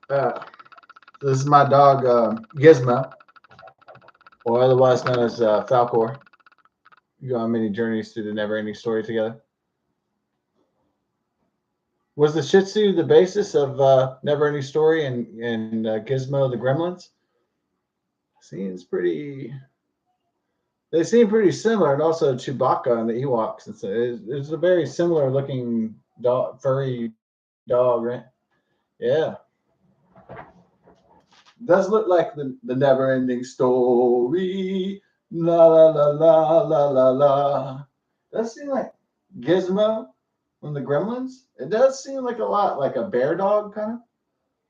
This is my dog, Gizmo, or otherwise known as Falcor. You go on many journeys through the never-ending story together. Was the Shih Tzu the basis of Never-ending Story and Gizmo the Gremlins? Seems pretty. They seem pretty similar, and also Chewbacca and the Ewoks. It's a very similar looking dog, furry dog, right? Yeah, does look like the never ending story. La la la la la la la. Does seem like Gizmo from the Gremlins. It does seem like a lot like a bear dog kind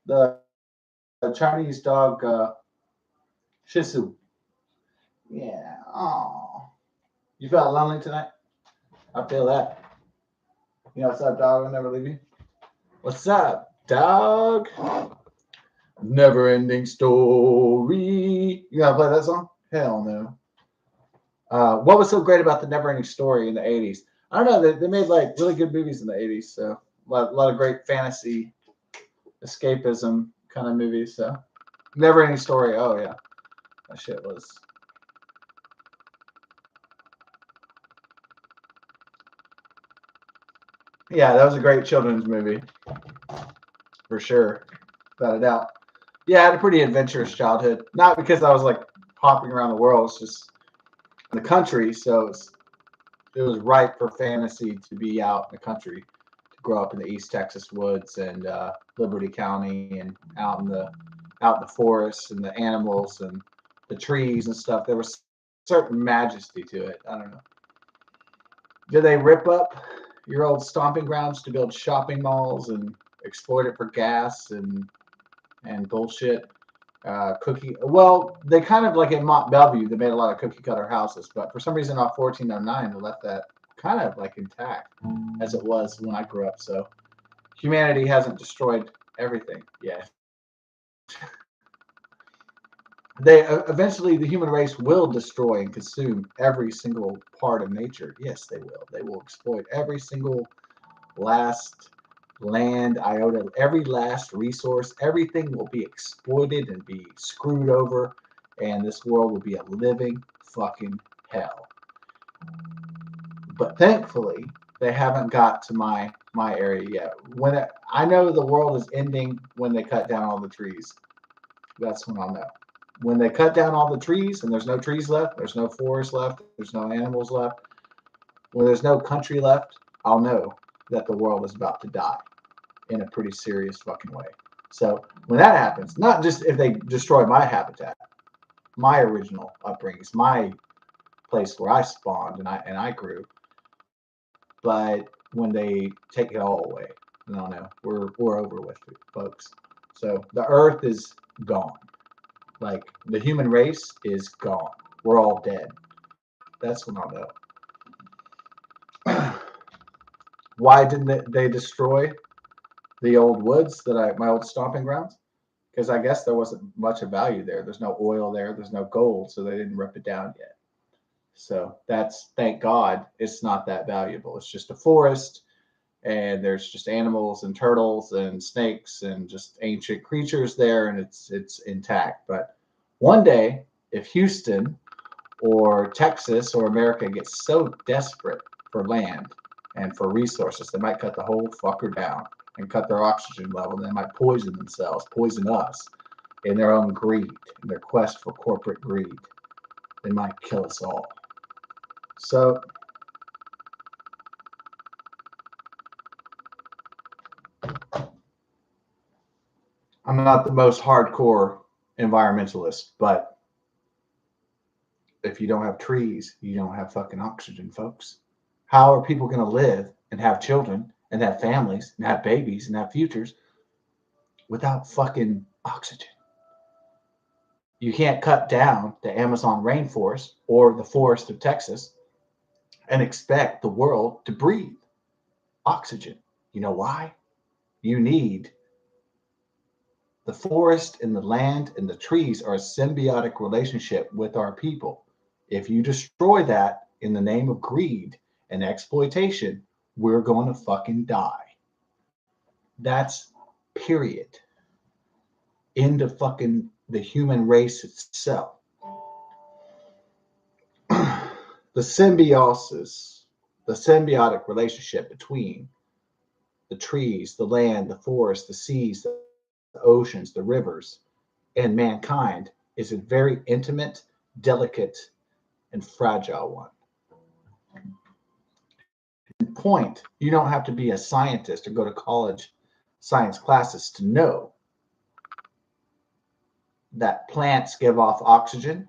of. The Chinese dog Shih Tzu. Yeah. Oh, you felt lonely tonight? I feel that. You know what's up, dog? I'll never leave you. What's up, dog? Never ending story. You gotta play that song? Hell no. What was so great about the Never Ending Story in the 80s? I don't know. They made like really good movies in the 80s. So a lot of great fantasy escapism kind of movies. So Never Ending Story. Oh, yeah. That shit was. Yeah, that was a great children's movie for sure. Without a doubt. Yeah, I had a pretty adventurous childhood. Not because I was like hopping around the world. It's just in the country. So it was ripe for fantasy to be out in the country, to grow up in the East Texas woods and Liberty County and out in the forests and the animals and the trees and stuff. There was certain majesty to it. I don't know. Did they rip up your old stomping grounds to build shopping malls and exploit it for gas and bullshit? Cookie. Well, they kind of like in Mont Bellevue, they made a lot of cookie cutter houses, but for some reason off 1409, they left that kind of like intact as it was when I grew up. So humanity hasn't destroyed everything yet. They eventually the human race will destroy and consume every single part of nature. Yes, they will. They will exploit every single last land iota, every last resource. Everything will be exploited and be screwed over, and this world will be a living fucking hell. But thankfully, they haven't got to my area yet. I know the world is ending when they cut down all the trees. That's when I'll know. When they cut down all the trees and there's no trees left, there's no forest left, there's no animals left, when there's no country left, I'll know that the world is about to die in a pretty serious fucking way. So when that happens, not just if they destroy my habitat, my original upbringings, my place where I spawned and I grew, but when they take it all away, no, we're over with it, folks. So the Earth is gone. Like the human race is gone. We're all dead. That's when I'll know. Why didn't they destroy the old woods my old stomping grounds? Because I guess there wasn't much of value there. There's no oil there. There's no gold, so they didn't rip it down yet. So that's thank God it's not that valuable. It's just a forest, and there's just animals and turtles and snakes and just ancient creatures there, and it's intact. But one day, if Houston or Texas or America gets so desperate for land and for resources, they might cut the whole fucker down and cut their oxygen level. They might poison themselves, poison us in their own greed, in their quest for corporate greed. They might kill us all. So I'm not the most hardcore environmentalist, but if you don't have trees, you don't have fucking oxygen, folks. How are people going to live and have children and have families and have babies and have futures without fucking oxygen? You can't cut down the Amazon rainforest or the forest of Texas and expect the world to breathe oxygen. You know why? You need the forest and the land and the trees are a symbiotic relationship with our people. If you destroy that in the name of greed and exploitation, we're going to fucking die. That's period. into fucking the human race itself. The symbiosis, the symbiotic relationship between the trees, the land, the forest, the seas, the oceans, the rivers, and mankind is a very intimate, delicate, and fragile one. Point, you don't have to be a scientist or go to college science classes to know that plants give off oxygen.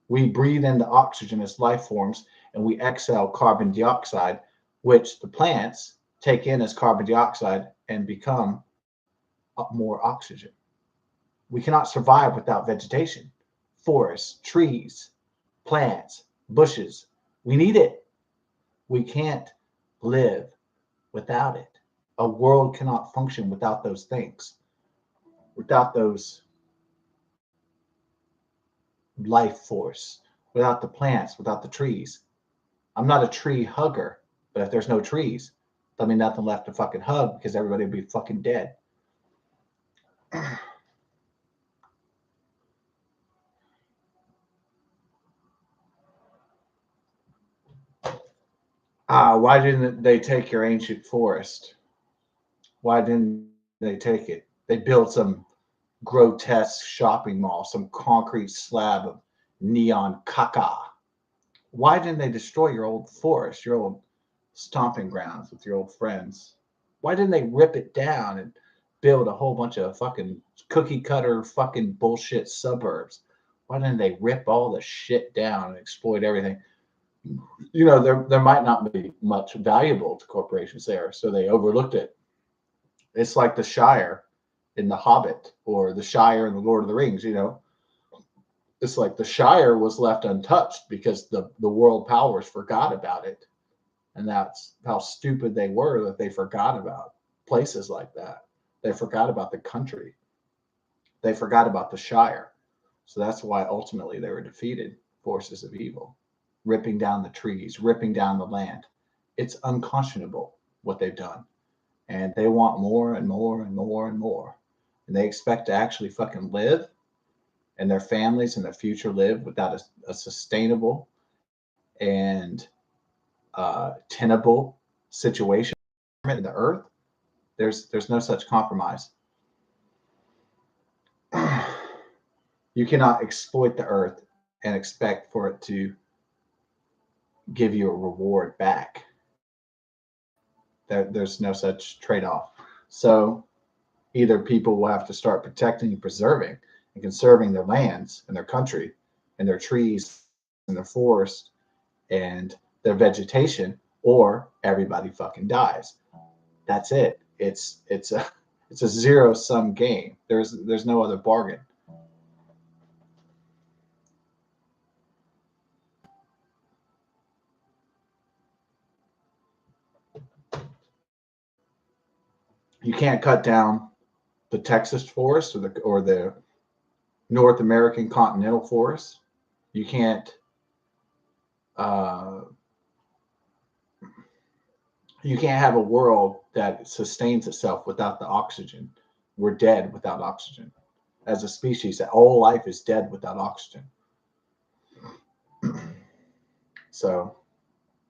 We breathe into oxygen as life forms, and we exhale carbon dioxide, which the plants take in as carbon dioxide and become more oxygen. We cannot survive without vegetation, forests, trees, plants, bushes. We need it. We can't live without it. A world cannot function without those things, without those life force, without the plants, without the trees. I'm not a tree hugger, but if there's no trees, there'll be nothing left to fucking hug because everybody will be fucking dead. Why didn't they take your ancient forest? Why didn't they take it? They built some grotesque shopping mall, some concrete slab of neon caca. Why didn't they destroy your old forest, your old stomping grounds with your old friends? Why didn't they rip it down and build a whole bunch of fucking cookie cutter fucking bullshit suburbs? Why didn't they rip all the shit down and exploit everything? You know, there might not be much valuable to corporations there, so they overlooked it. It's like the Shire in The Hobbit or the Shire in the Lord of the Rings, you know. It's like the Shire was left untouched because the world powers forgot about it. And that's how stupid they were, that they forgot about places like that. They forgot about the country. They forgot about the Shire. So that's why ultimately they were defeated, forces of evil, ripping down the trees, ripping down the land. It's unconscionable what they've done. And they want more and more and more and more. And they expect to actually fucking live, and their families and their future live without a sustainable and tenable situation in the earth. There's no such compromise. You cannot exploit the earth and expect for it to give you a reward back. There's no such trade-off. So either people will have to start protecting and preserving and conserving their lands and their country and their trees and their forest and their vegetation, or everybody fucking dies. That's it. It's a zero-sum game. There's no other bargain. You can't cut down the Texas forest or the North American continental forest. You can't have a world that sustains itself without the oxygen. We're dead without oxygen. As a species, all life is dead without oxygen. So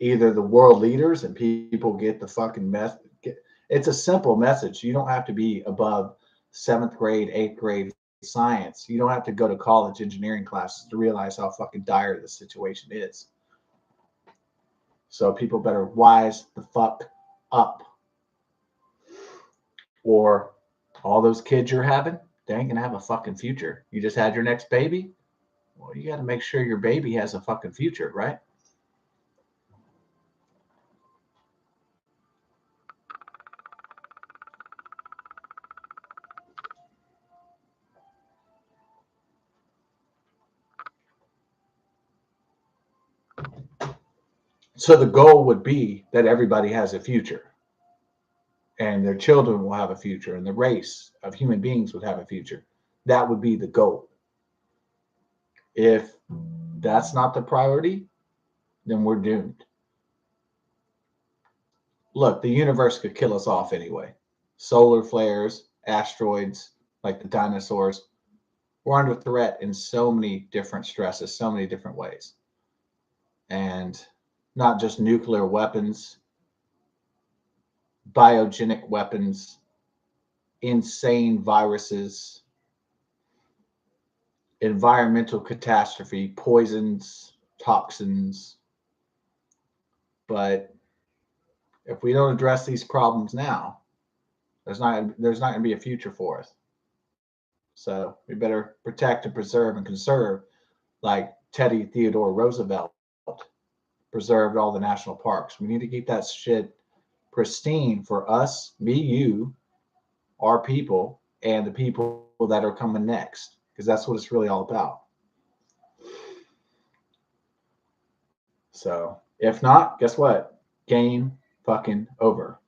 either the world leaders and people get the fucking mess. It's a simple message. You don't have to be above 7th grade, 8th grade science. You don't have to go to college engineering classes to realize how fucking dire the situation is. So people better wise the fuck up. Or all those kids you're having, they ain't gonna have a fucking future. You just had your next baby. Well, you got to make sure your baby has a fucking future, right? So the goal would be that everybody has a future and their children will have a future and the race of human beings would have a future. That would be the goal. If that's not the priority, then we're doomed. Look, the universe could kill us off anyway. Solar flares, asteroids, like the dinosaurs, we're under threat in so many different stresses, so many different ways. And not just nuclear weapons, biogenic weapons, insane viruses, environmental catastrophe, poisons, toxins. But if we don't address these problems now, there's not going to be a future for us. So we better protect and preserve and conserve, like Teddy Theodore Roosevelt preserved all the national parks. We need to keep that shit pristine for us, me, you, our people, and the people that are coming next, because that's what it's really all about. So if not, guess what? Game fucking over.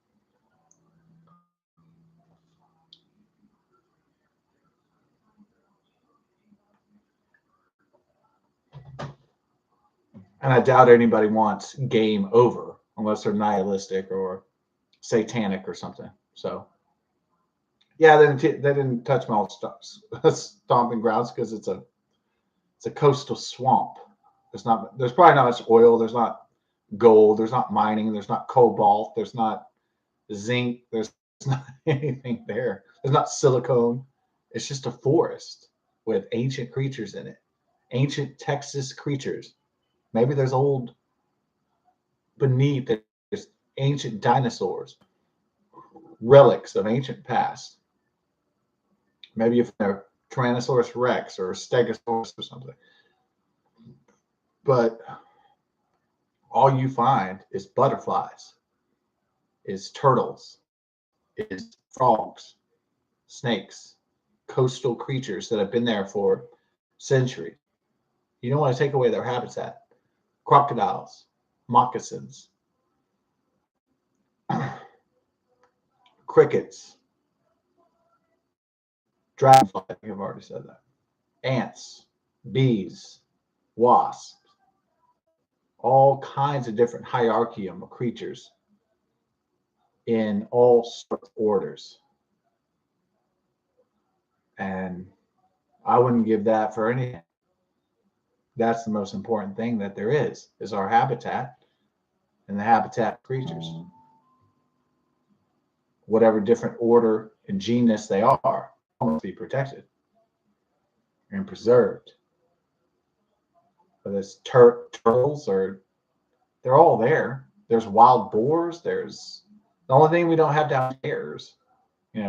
And I doubt anybody wants game over unless they're nihilistic or satanic or something. So yeah, they didn't touch my old stomping grounds because it's a coastal swamp. There's probably not much oil. There's not gold. There's not mining. There's not cobalt. There's not zinc. There's not anything there. There's not silicone. It's just a forest with ancient creatures in it. Ancient Texas creatures. Maybe there's old beneath. There's ancient dinosaurs, relics of ancient past. Maybe if they're Tyrannosaurus Rex or Stegosaurus or something. But all you find is butterflies, is turtles, is frogs, snakes, coastal creatures that have been there for centuries. You don't want to take away their habitat. Crocodiles, moccasins, crickets, dragonflies, I think I've already said that, ants, bees, wasps, all kinds of different hierarchium of creatures in all sorts of orders. And I wouldn't give that for anything. That's the most important thing that there is our habitat and the habitat creatures. Whatever different order and genus they are, must be protected and preserved. Whether it's turtles or they're all there. There's wild boars. There's the only thing we don't have down is bears.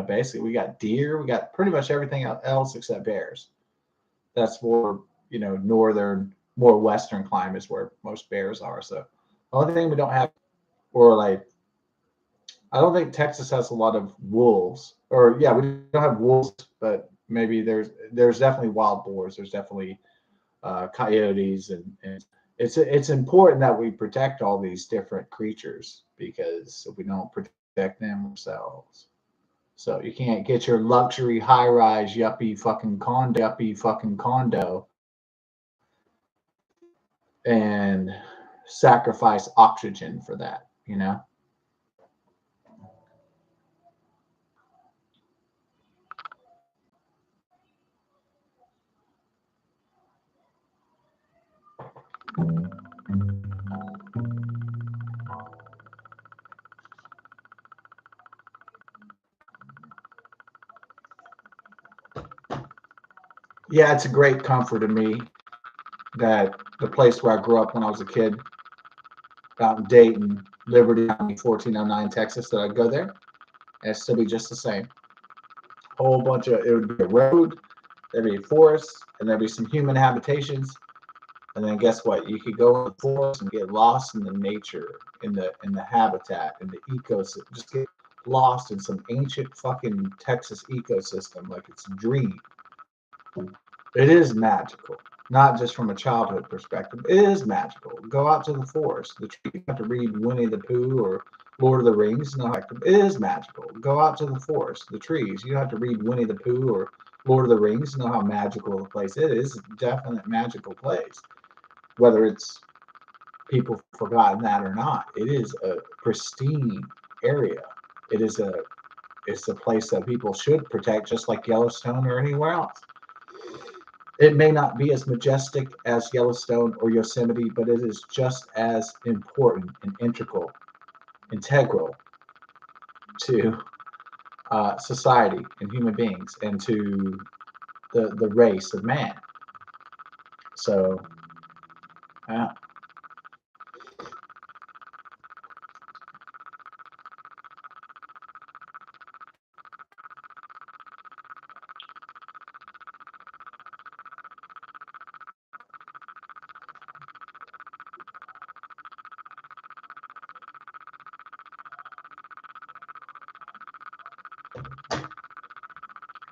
Basically we got deer. We got pretty much everything else except bears. That's more, northern, more western climates where most bears are. So the only thing we don't have, or I don't think Texas has a lot of wolves. Or yeah, we don't have wolves, but maybe there's definitely wild boars. There's definitely coyotes, and it's important that we protect all these different creatures, because if we don't protect them ourselves, so you can't get your luxury high-rise yuppie fucking condo and sacrifice oxygen for that, Yeah, it's a great comfort to me that the place where I grew up when I was a kid, out in Dayton, Liberty County, 1409 Texas, that I'd go there and it'd still be just the same. Whole bunch of, it would be a road, there'd be a forest, and there'd be some human habitations. And then guess what? You could go in the forest and get lost in the nature, in the habitat, in the ecosystem. Just get lost in some ancient fucking Texas ecosystem like it's a dream. It is magical, not just from a childhood perspective. It is magical. Go out to the forest. The tree, you have to read Winnie the Pooh or Lord of the Rings. No, it is magical. Go out to the forest. The trees. You don't have to read Winnie the Pooh or Lord of the Rings to know how magical the place is. It is a definite magical place. Whether it's people forgotten that or not, it is a pristine area. It is a it's a place that people should protect, just like Yellowstone or anywhere else. It may not be as majestic as Yellowstone or Yosemite, but it is just as important and integral to society and human beings and to the race of man. So, yeah.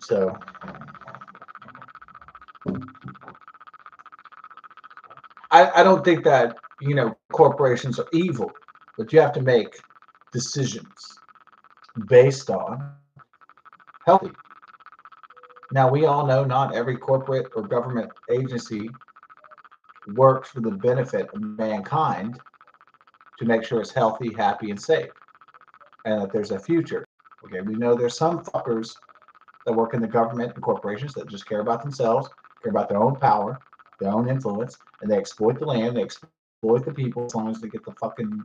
So, I don't think that, corporations are evil, but you have to make decisions based on healthy. Now, we all know not every corporate or government agency works for the benefit of mankind to make sure it's healthy, happy, and safe, and that there's a future. Okay, we know there's some fuckers that work in the government and corporations that just care about themselves, care about their own power, their own influence, and they exploit the land, they exploit the people as long as they get the fucking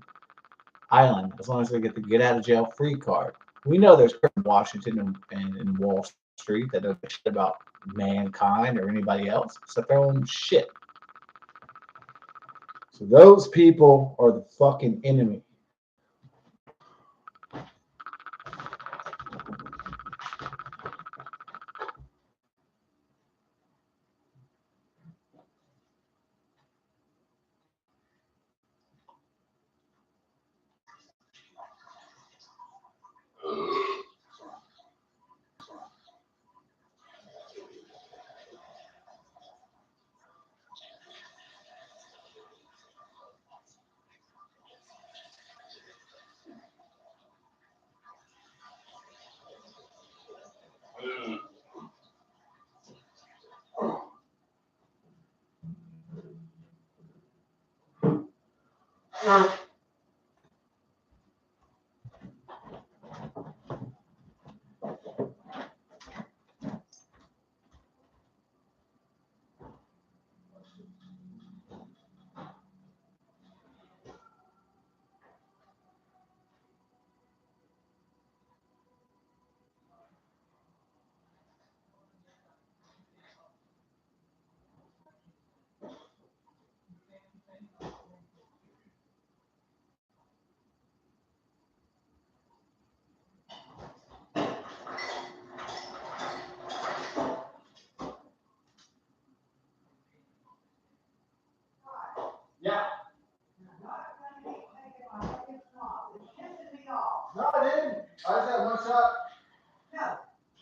island, as long as they get the get out of jail free card. We know there's people in Washington and Wall Street that don't give a shit about mankind or anybody else except their own shit. So those people are the fucking enemy. Yeah. No, I didn't. I just had one shot. No,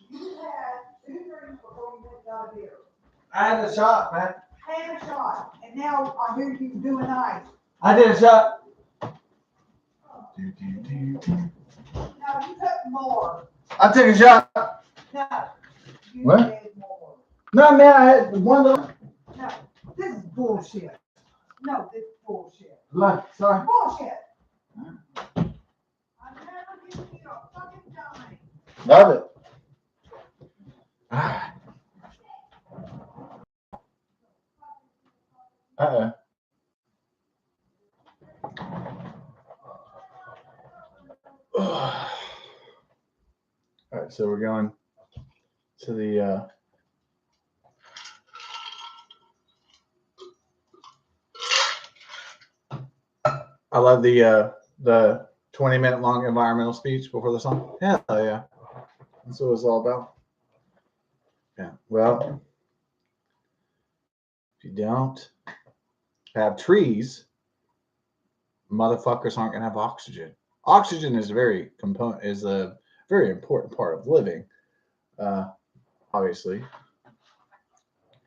you had 2 drinks before you went got a beer. I had a shot, man. Had a shot, and now I hear you doing ice. I did a shot. No, you took more. I took a shot. No, you what? Did more. No, man, I had one little. No, this is bullshit. No, this is bullshit. Look, sorry. Bullshit. I've never given you a fucking dime. Love it. Uh-oh. All right, so we're going to the I love the 20-minute long environmental speech before the song. Hell yeah. That's what it's all about. Yeah. Well, if you don't have trees, motherfuckers aren't gonna have oxygen. Oxygen is a very important part of living. Obviously,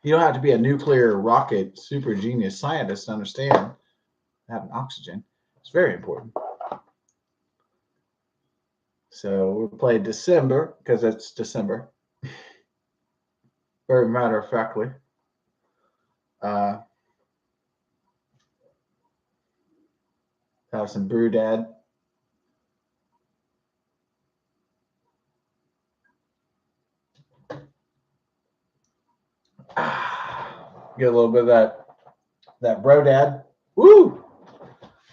you don't have to be a nuclear rocket super genius scientist to understand having oxygen. It's very important. So we'll play December because it's December. Very matter of factly. Have some brew dad. Get a little bit of that bro dad. Woo!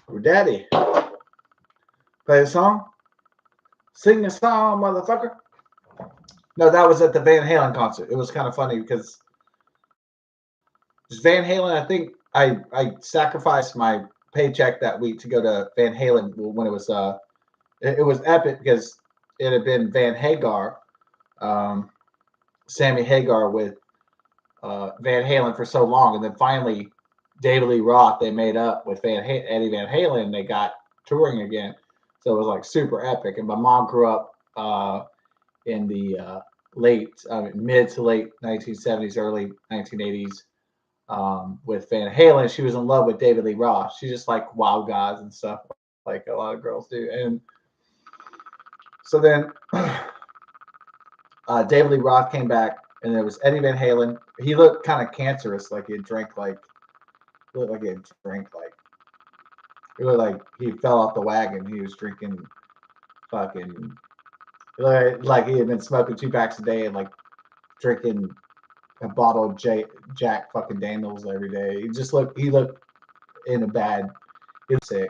Bro daddy. Play a song? Sing a song, motherfucker. No, that was at the Van Halen concert. It was kind of funny because Van Halen, I think I sacrificed my paycheck that week to go to Van Halen when it was it was epic because it had been Van Hagar, Sammy Hagar with Van Halen for so long, and then finally David Lee Roth they made up with Eddie Van Halen, and they got touring again. So it was like super epic. And my mom grew up in the mid to late 1970s, early 1980s with Van Halen. She was in love with David Lee Roth. She just like Wild Guys and stuff, like a lot of girls do. And so then David Lee Roth came back, and there was Eddie Van Halen. He looked kind of cancerous, like he had drank like he looked like he fell off the wagon. He was drinking fucking like he had been smoking 2 packs a day and like drinking a bottle of Jack fucking Daniels every day. He looked in a bad, he was sick,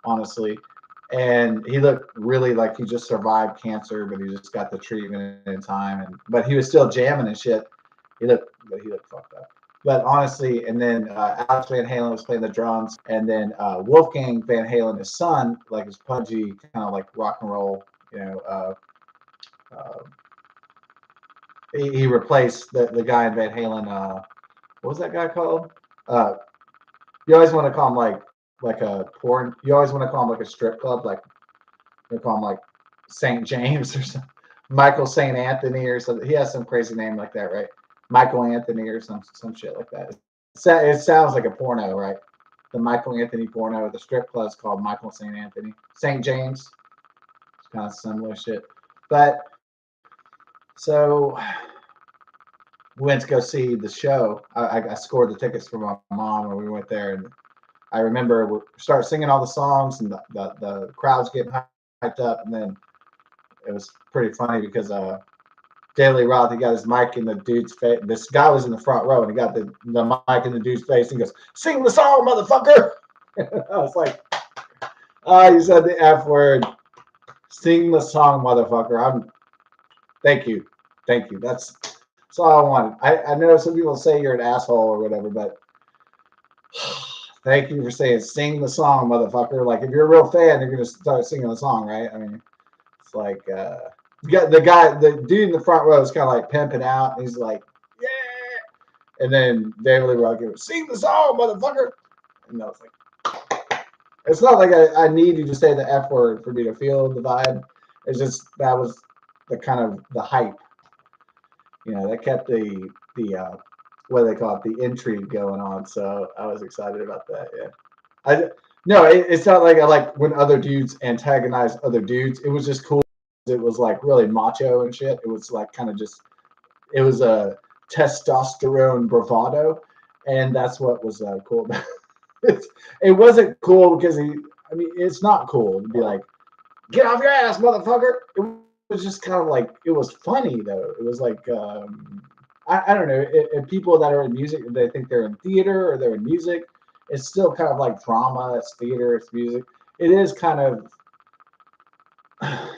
honestly. And he looked really like he just survived cancer, but he just got the treatment in time. But he was still jamming and shit. He looked fucked up. But honestly, and then Alex Van Halen was playing the drums, and then Wolfgang Van Halen, his son, like his pudgy kind of like rock and roll, he replaced the guy in Van Halen. What was that guy called? You always want to call him like a porn. You always want to call him like a strip club, like you call him like St. James or something. Michael St. Anthony or something. He has some crazy name like that, right? Michael Anthony or some shit like that. It sounds like a porno, right? The Michael Anthony porno. The strip club's called Michael St. Anthony. St. James. It's kind of similar shit. But so we went to go see the show. I scored the tickets for my mom, and we went there. And I remember we started singing all the songs, and the crowd's getting hyped up. And then it was pretty funny because David Lee Roth, he got his mic in the dude's face. This guy was in the front row, and he got the mic in the dude's face, and he goes, "Sing the song, motherfucker!" I was like, "Oh, you said the F word. Sing the song, motherfucker." Thank you. That's all I wanted. I know some people say you're an asshole or whatever, but thank you for saying "sing the song, motherfucker." Like if you're a real fan, you're gonna start singing the song, right? I mean, it's like the dude in the front row is kind of like pimping out, and he's like, "Yeah," and then David Lee Roth goes, "Sing the song, motherfucker," and I was like, it's not like I need you to say the F word for me to feel the vibe. It's just that was the kind of the hype, that kept the what do they call it, the intrigue going on. So I was excited about that. Yeah, it's not like I like when other dudes antagonize other dudes. It was just cool. It was like really macho and shit. It was like kind of just, it was a testosterone bravado, and that's what was cool about it. It wasn't cool because it's not cool to be like, "Get off your ass, motherfucker." It was just kind of like, it was funny though. It was like, I don't know, if people that are in music, they think they're in theater or they're in music, it's still kind of like drama. It's theater, it's music. It is kind of, I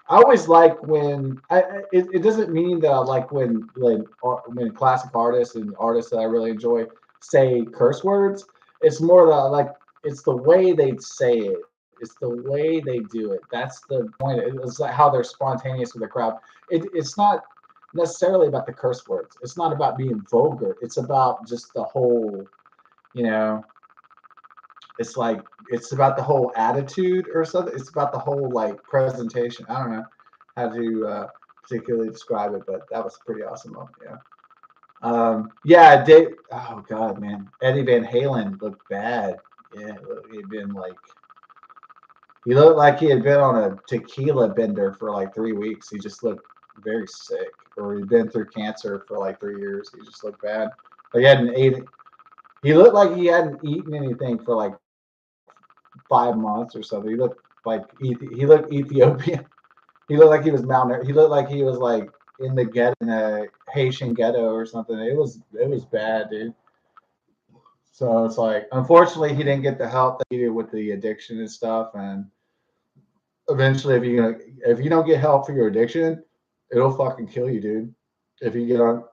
always like when it doesn't mean that I like when classic artists and artists that I really enjoy say curse words. It's more that like, it's the way they say it. It's the way they do it. That's the point. It's like how they're spontaneous with the crowd. It's not necessarily about the curse words. It's not about being vulgar. It's about just the whole, it's like, it's about the whole attitude or something. It's about the whole like presentation. I don't know how to particularly describe it, but that was pretty awesome. Yeah. Oh God, man. Eddie Van Halen looked bad. Yeah, he looked like he had been on a tequila bender for like 3 weeks. He just looked very sick, or he'd been through cancer for like 3 years. He just looked bad. Like he hadn't eaten. He looked like he hadn't eaten anything for like 5 months or something. He looked like he looked Ethiopian. He looked like he was malnourished. He looked like he was like in the ghetto, in a Haitian ghetto or something. It was bad, dude. So it's like, unfortunately, he didn't get the help that he needed with the addiction and stuff. And eventually, if you don't get help for your addiction, it'll fucking kill you, dude. If you get on,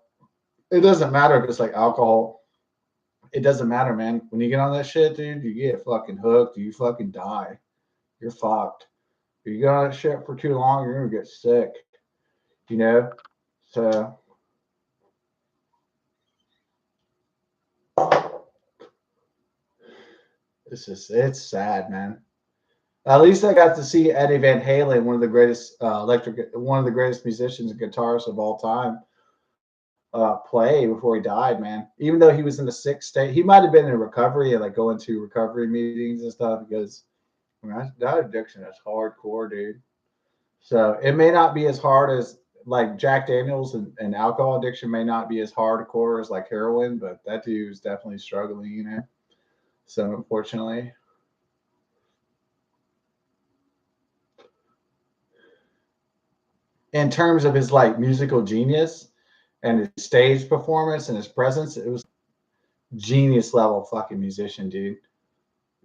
it doesn't matter if it's like alcohol. It doesn't matter, man. When you get on that shit, dude, you get fucking hooked. You fucking die. You're fucked. If you get on that shit for too long, you're gonna get sick. You know. So it's sad, man. At least I got to see Eddie Van Halen, one of the greatest one of the greatest musicians and guitarists of all time, play before he died, man. Even though he was in a sick state, he might have been in recovery and like going to recovery meetings and stuff because that addiction is hardcore, dude. So it may not be as hard as like Jack Daniels and alcohol addiction may not be as hardcore as like heroin, but that dude is definitely struggling, you know. So unfortunately. In terms of his like musical genius and his stage performance and his presence, it was genius level fucking musician, dude.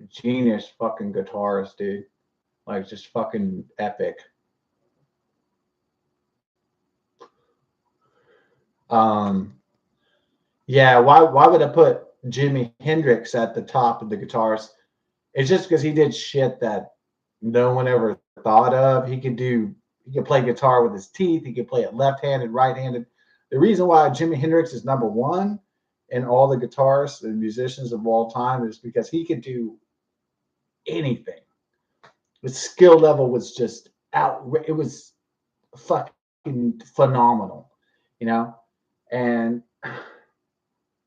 Genius fucking guitarist, dude. Like just fucking epic. Um, yeah, why would I put Jimi Hendrix at the top of the guitars? It's just because he did shit that no one ever thought of. He could play guitar with his teeth, he could play it left-handed, right-handed. The reason why Jimi Hendrix is number one in all the guitarists and musicians of all time is because he could do anything. His skill level was just out. It was fucking phenomenal, you know. And it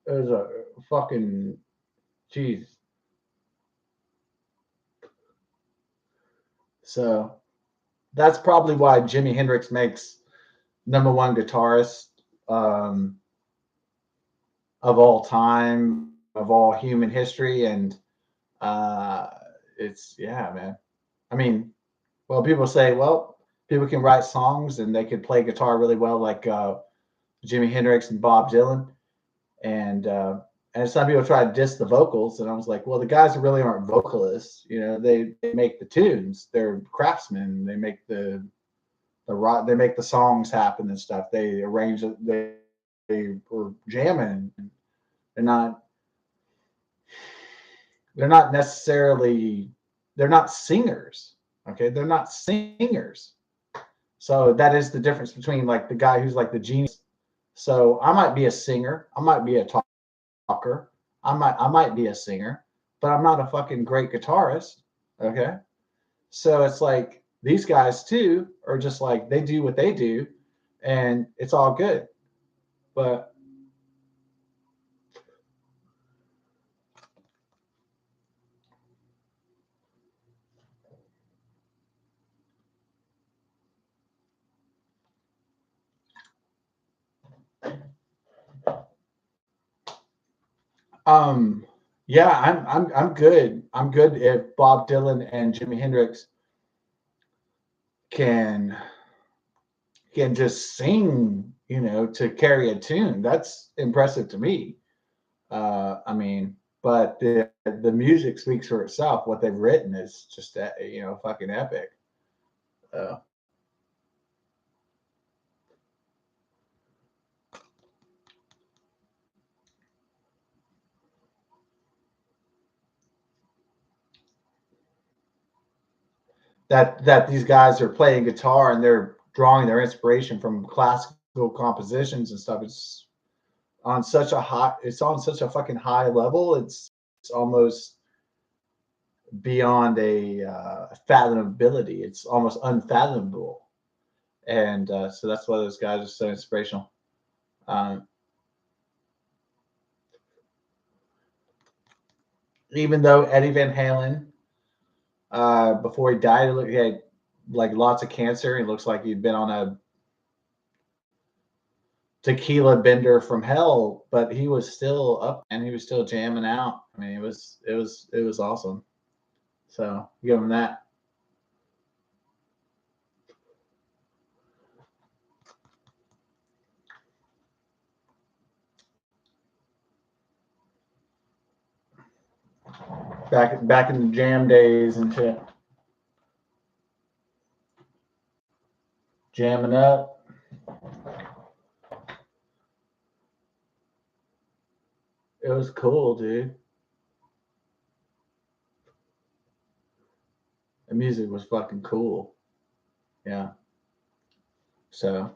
was a fucking jeez. So that's probably why Jimi Hendrix makes number one guitarist um, of all time, of all human history, and uh, it's yeah, man. I mean, well, people say, well, people can write songs and they can play guitar really well, like Jimi Hendrix and Bob Dylan, and some people try to diss the vocals, and I was like, well, the guys really aren't vocalists. You know, they make the tunes. They're craftsmen. They make they make the songs happen and stuff. They arrange it. They were jamming. They're not they're not necessarily they're not singers. Okay, they're not singers. So that is the difference between like the guy who's like the genius. So I might be a singer. I might be a talker. I might be a singer, but I'm not a fucking great guitarist. Okay. So it's like these guys too are just like they do what they do and it's all good. But um yeah, I'm good. I'm good if Bob Dylan and Jimi Hendrix can just sing, you know, to carry a tune. That's impressive to me. I mean, but the music speaks for itself. What they've written is just you know fucking epic. Uh, that these guys are playing guitar and they're drawing their inspiration from classical compositions and stuff. It's on such a fucking high level. It's almost beyond a fathomability. It's almost unfathomable, and so that's why those guys are so inspirational. Um, Even though Eddie Van Halen, before he died, he had like lots of cancer. He looks like he'd been on a tequila bender from hell, but he was still up and he was still jamming out. I mean, it was awesome. So give him that. back in the jam days and shit. Jamming up. It was cool, dude. The music was fucking cool. Yeah. So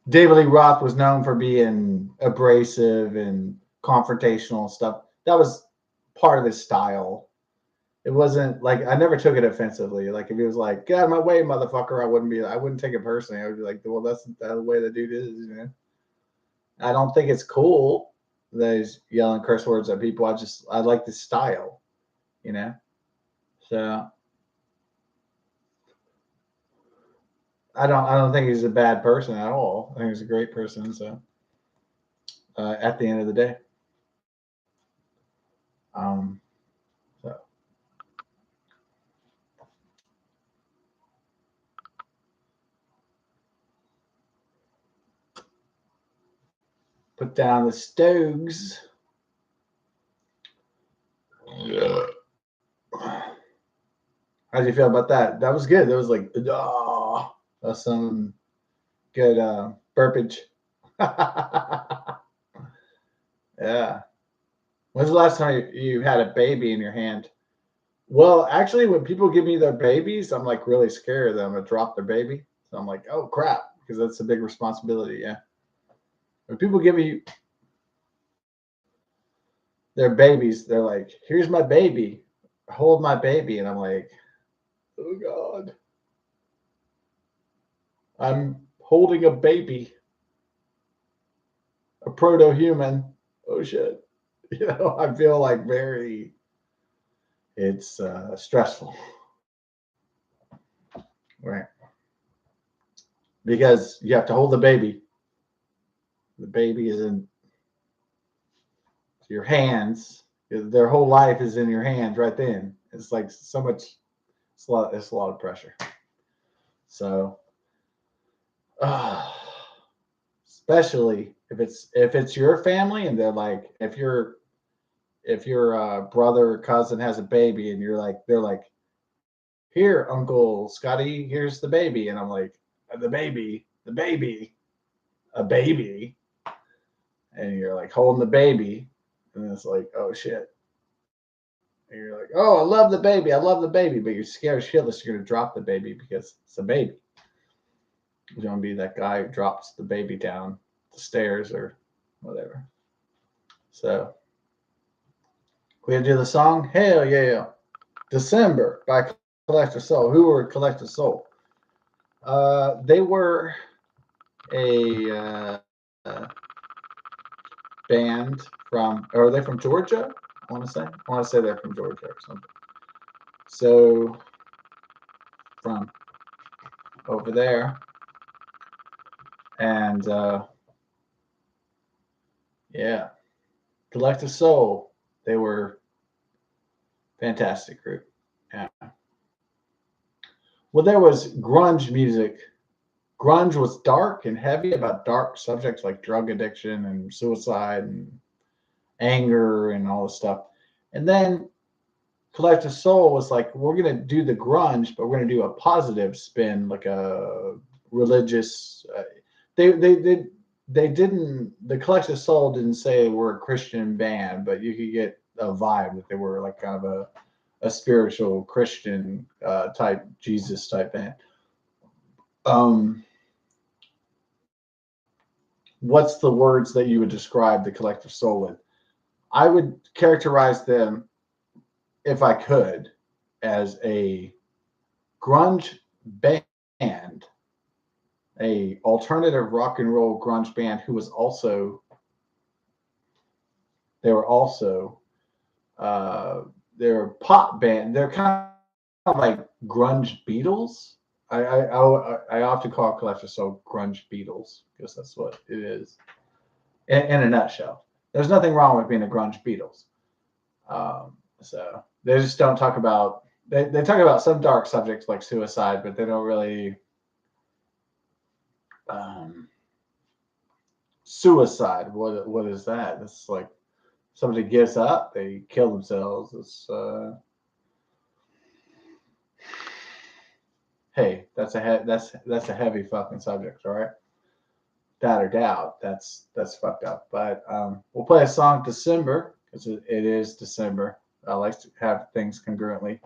David Lee Roth was known for being abrasive and confrontational and stuff. That was part of his style. It wasn't like I never took it offensively. Like if he was like, "Get out of my way, motherfucker," I wouldn't take it personally. I would be like, "Well, that's the way the dude is." You know? I don't think it's cool that he's yelling curse words at people. I like the style, you know. So I don't think he's a bad person at all. I think he's a great person. So at the end of the day, so put down the Stogs. Yeah. How do you feel about that? That was good. That was like, that's some good burpage. Yeah. When's the last time you had a baby in your hand? Well, actually, when people give me their babies, I'm like really scared that I'm gonna drop their baby. So I'm like, oh crap, because that's a big responsibility. Yeah. When people give me their babies, they're like, here's my baby, hold my baby, and I'm like, oh God, I'm holding a baby, a proto-human. Oh shit. You know, I feel like it's stressful, right? Because you have to hold the baby. The baby is in your hands. Their whole life is in your hands right then. It's like so much. It's a lot of pressure. So, especially if it's your family and they're like, if your brother or cousin has a baby and they're like, here, Uncle Scotty, here's the baby, and I'm like, the baby, a baby, and you're like holding the baby, and it's like, oh shit. And you're like, oh, I love the baby, but you're scared shitless you're gonna drop the baby because it's a baby. You don't be that guy who drops the baby down the stairs or whatever. So we had to do the song. Hell yeah. December by Collective Soul. Who were Collective Soul? They were a band from, or are they from Georgia? I want to say they're from Georgia or something. So from over there. And yeah, Collective Soul. They were fantastic group. Yeah. Well, there was grunge music. Grunge was dark and heavy about dark subjects like drug addiction and suicide and anger and all this stuff. And then Collective Soul was like, we're going to do the grunge, but we're going to do a positive spin, like a religious. They didn't. The Collective Soul didn't say we're a Christian band, but you could get a vibe that they were like kind of a spiritual Christian type, Jesus type band. What's the words that you would describe the Collective Soul with? I would characterize them, if I could, as a grunge band, a alternative rock and roll grunge band who was also, they're a pop band. They're kind of like grunge Beatles. I often call Collective Soul grunge Beatles because that's what it is in a nutshell. There's nothing wrong with being a grunge Beatles. So they just don't talk about, they talk about some dark subjects like suicide, but they don't really suicide. What is that? It's like somebody gives up, they kill themselves. It's hey, that's that's a heavy fucking subject, all right? Doubt or doubt, that's fucked up. But we'll play a song December because it is December. I like to have things concurrently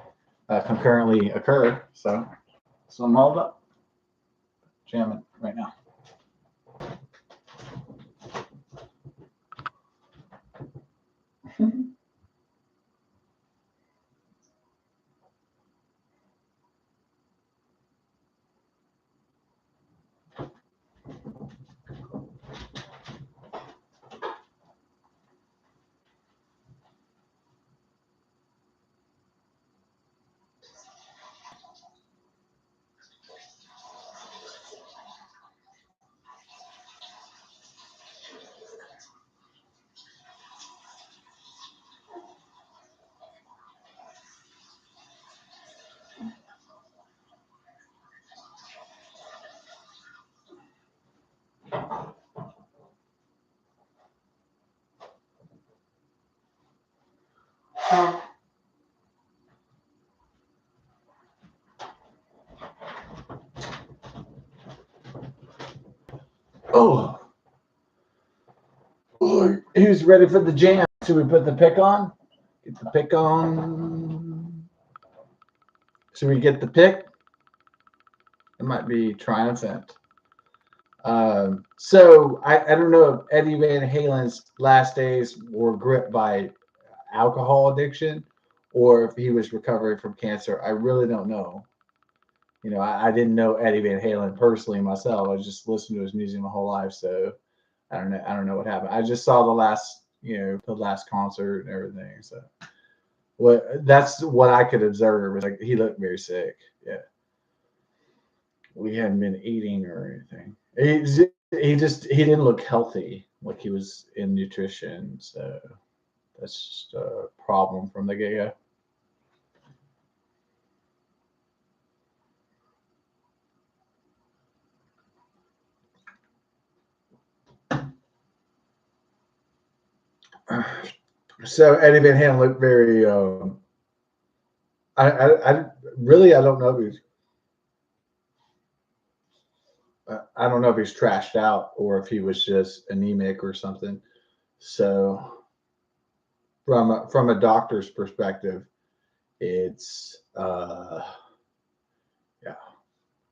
occur. So I'm all up jamming right now. Oh, who's ready for the jam? Should we put the pick on? Get the pick on. Should we get the pick? It might be triumphant. So I don't know if Eddie Van Halen's last days were gripped by alcohol addiction or if he was recovering from cancer. I really don't know. You know, I didn't know Eddie Van Halen personally myself. I just listened to his music my whole life, so I don't know. I don't know what happened. I just saw the last concert and everything. So that's what I could observe. Like he looked very sick. Yeah, we hadn't been eating or anything. He didn't look healthy. Like he was in nutrition. So that's just a problem from the get-go. So Eddie Van Halen looked very. I really I don't know if he's. I don't know if he's trashed out or if he was just anemic or something. So from a doctor's perspective, it's yeah.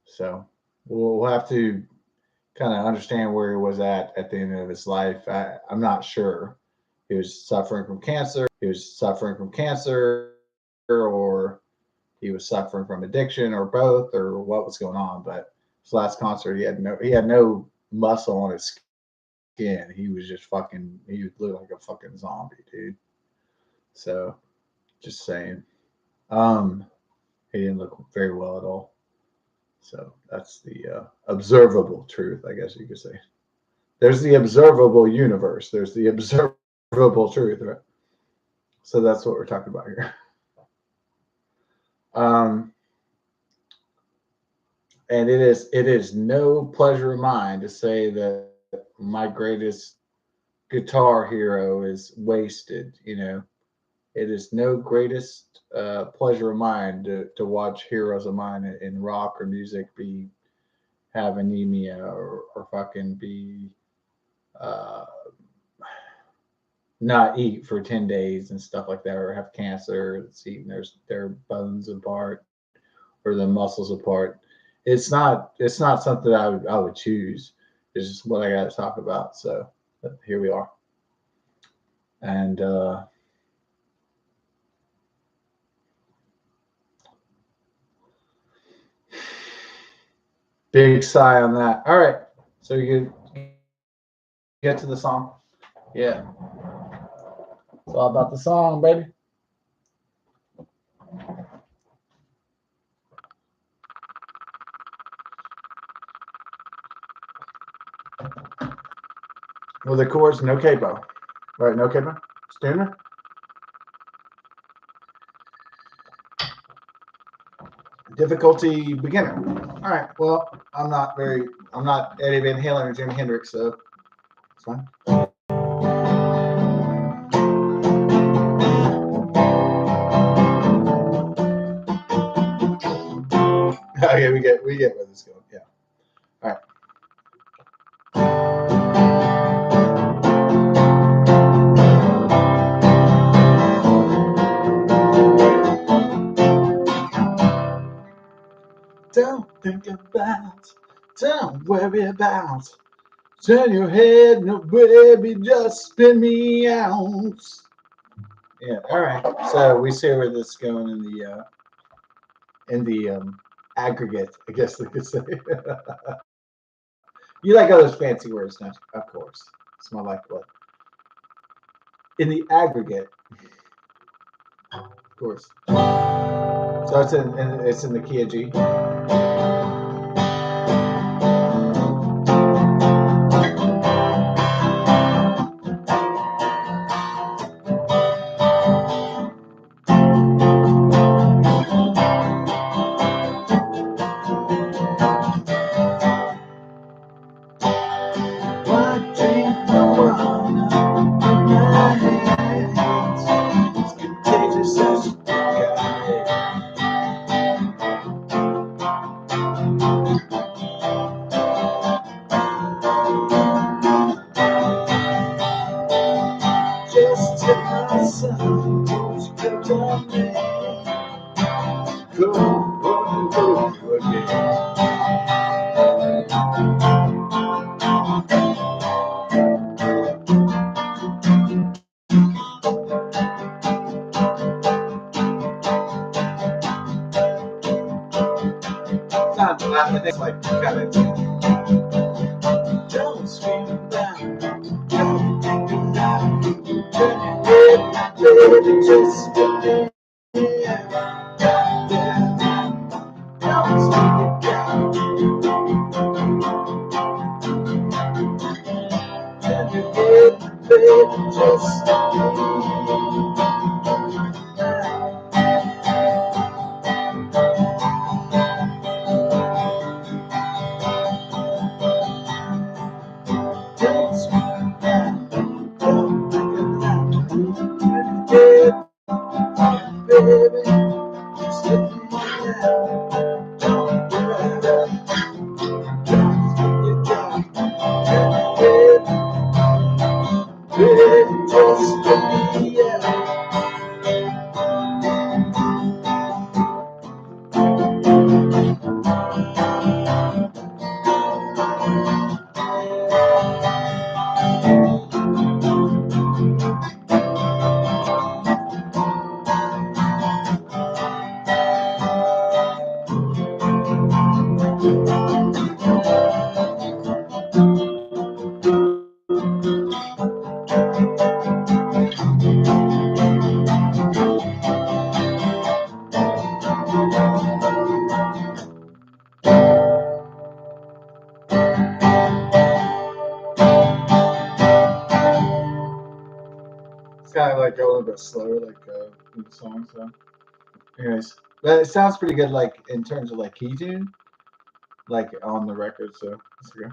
So we'll have to kind of understand where he was at the end of his life. I'm not sure. He was suffering from cancer. He was suffering from cancer, or he was suffering from addiction, or both, or what was going on. But his last concert, he had no muscle on his skin. He was just fucking. He looked like a fucking zombie, dude. So, just saying. Um, he didn't look very well at all. So that's the observable truth, I guess you could say. There's the observable universe. There's the observable truth, right? So that's what we're talking about here. And it is no pleasure of mine to say that my greatest guitar hero is wasted. You know, it is no greatest pleasure of mine to watch heroes of mine in rock or music have anemia or fucking be not eat for 10 days and stuff like that, or have cancer, it's eating their bones apart or the muscles apart. It's not something I would choose. It's just what I got to talk about. So here we are. And big sigh on that. All right. So you get to the song. Yeah. It's all about the song, baby. Well, the chords, no capo. Right, no capo? Stoner? Difficulty beginner. All right. Well, I'm not Eddie Van Halen or Jimi Hendrix, so It's fine. Okay, we get where this is going. Yeah. All right. Don't think about, don't worry about. Turn your head, no baby, just spin me out. Yeah. All right. So we see where this is going in the aggregate, I guess they could say. You like all those fancy words, don't you? Of course. It's my lifeblood. In the aggregate, of course. So it's in the key of G. I think like kind of don't scream down, don't think about it, baby, just spin me out. Don't slow it down. Turn your head, baby, just spin me out. Kind of like a little bit slower, like in the song. So, anyways, but it sounds pretty good, like in terms of like key tune, like on the record. So let's go.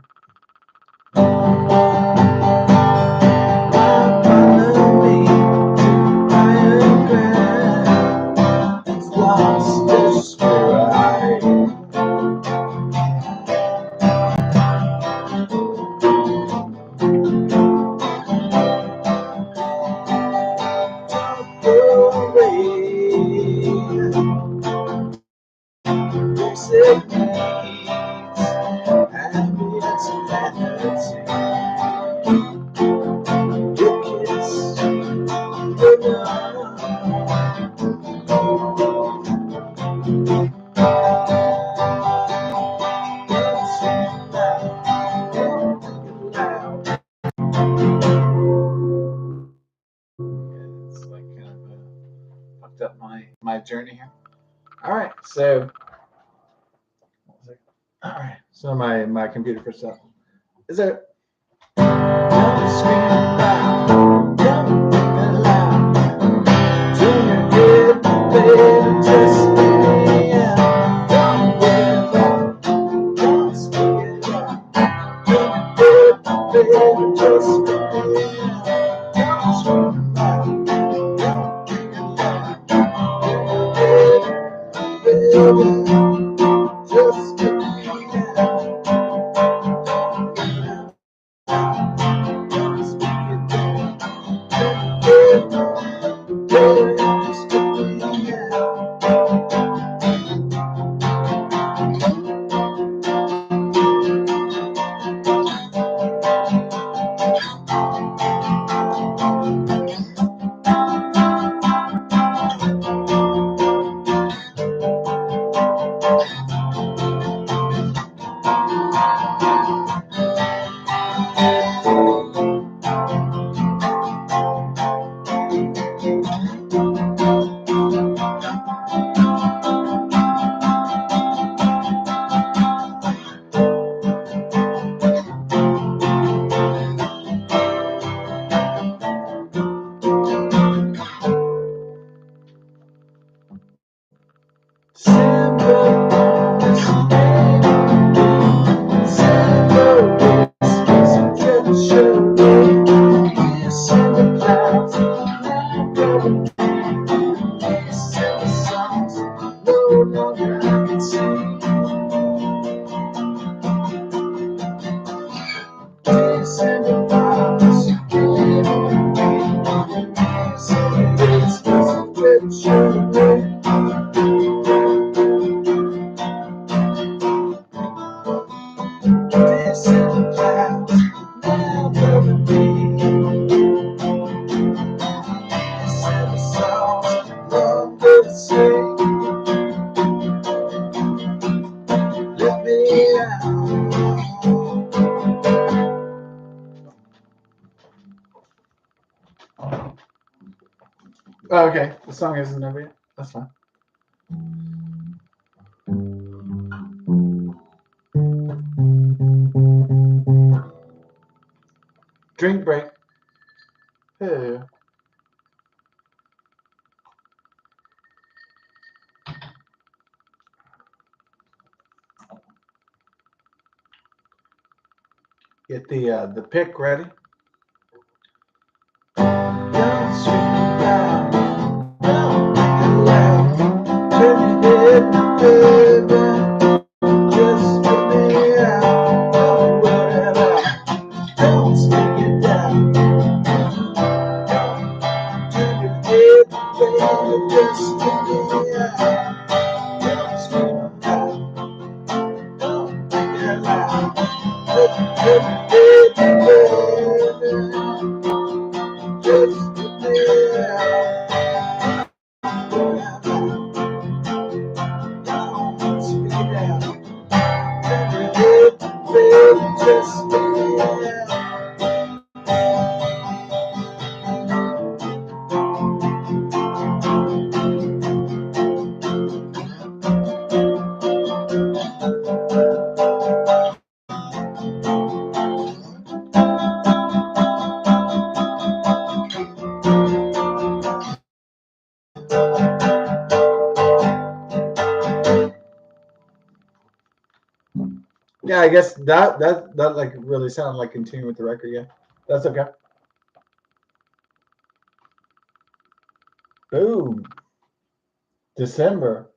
Up my journey here. All right, so all right, so my computer first up. Is there? Don't scream loud, don't think aloud. Turn your head, baby, just spin me out. Don't worry about it, don't speak it out. Turn your head, baby, just spin me out. Oh, okay. The song isn't over yet. That's fine. Drink break. Hey. Get the pick ready. Don't scream loud. Don't make it loud. Turn your head baby. Just let me out. Don't worry about. Don't speak it down. Turn your head baby. Just let me out. Don't scream loud. Don't make it loud. Turn your head baby. Just let me out. Don't speak it down. Yeah, I guess that like really sounded like continuing with the record. Yeah, that's okay. Boom. December.